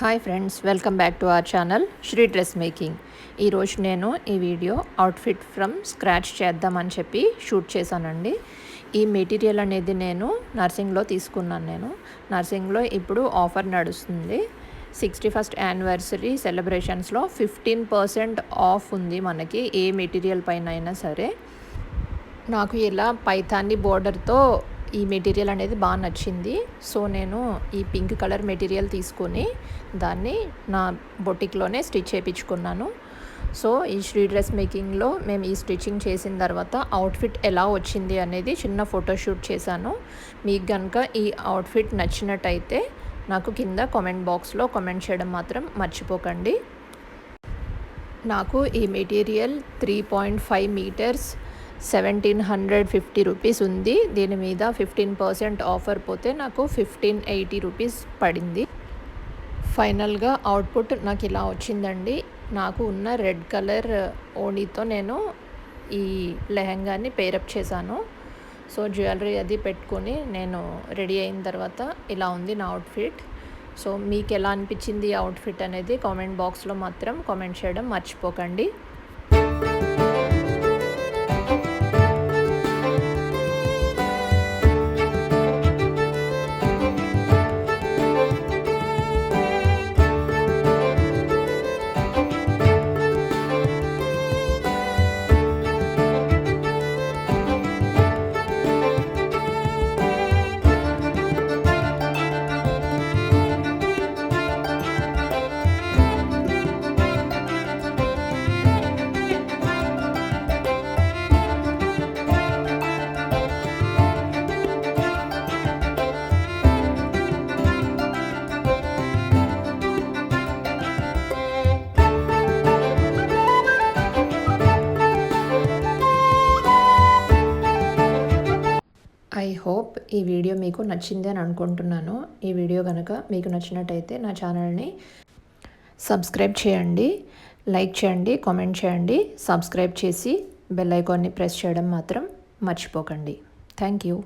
Hi friends, welcome back to our channel Sri dress making. ఈరోజు నేను ఈ వీడియో అవుట్ఫిట్ ఫ్రమ్ స్క్రాచ్ చేద్దామని చెప్పి షూట్ చేశానండి. ఈ మెటీరియల్ అనేది నేను నర్సింగ్లో తీసుకున్నాను. నర్సింగ్లో ఇప్పుడు ఆఫర్ నడుస్తుంది. 61st యానివర్సరీ సెలబ్రేషన్స్లో 15% ఆఫ్ ఉంది మనకి ఏ మెటీరియల్ పైన అయినా సరే. నాకు ఇలా పైథానీ బోర్డర్తో ఈ మెటీరియల్ అనేది బాగా నచ్చింది. సో నేను ఈ పింక్ కలర్ మెటీరియల్ తీసుకొని దాన్ని నా బొటిక్లోనే స్టిచ్ చేయించుకున్నాను. సో ఈ శ్రీ డ్రెస్ మేకింగ్లో మేము ఈ స్టిచ్చింగ్ చేసిన తర్వాత అవుట్ఫిట్ ఎలా వచ్చింది అనేది చిన్న ఫోటోషూట్ చేశాను. మీకు కనుక ఈ అవుట్ఫిట్ నచ్చినట్టయితే నాకు కింద కామెంట్ బాక్స్లో కామెంట్ చేయడం మాత్రం మర్చిపోకండి. నాకు ఈ మెటీరియల్ 3.5 మీటర్స్ 1750 రూపీస్ ఉంది. దీని మీద 15% ఆఫర్ పోతే నాకు 1580 రూపీస్ పడింది. ఫైనల్గా అవుట్పుట్ నాకు ఇలా వచ్చిందండి. నాకు ఉన్న రెడ్ కలర్ ఓణీతో నేను ఈ లెహంగాని పేరప్ చేశాను. సో జ్యువెలరీ అది పెట్టుకొని నేను రెడీ అయిన తర్వాత ఇలా ఉంది నా అవుట్ఫిట్. సో మీకు ఎలా అనిపించింది ఈ అవుట్ఫిట్ అనేది కామెంట్ బాక్స్లో మాత్రం కామెంట్ చేయడం మర్చిపోకండి. ఐ హోప్ ఈ వీడియో మీకు నచ్చింది అని అనుకుంటున్నాను. ఈ వీడియో కనుక మీకు నచ్చినట్టయితే నా ఛానల్ని సబ్స్క్రైబ్ చేయండి, లైక్ చేయండి, కామెంట్ చేయండి. సబ్స్క్రైబ్ చేసి బెల్ ఐకాన్ని ప్రెస్ చేయడం మాత్రం మర్చిపోకండి. Thank you.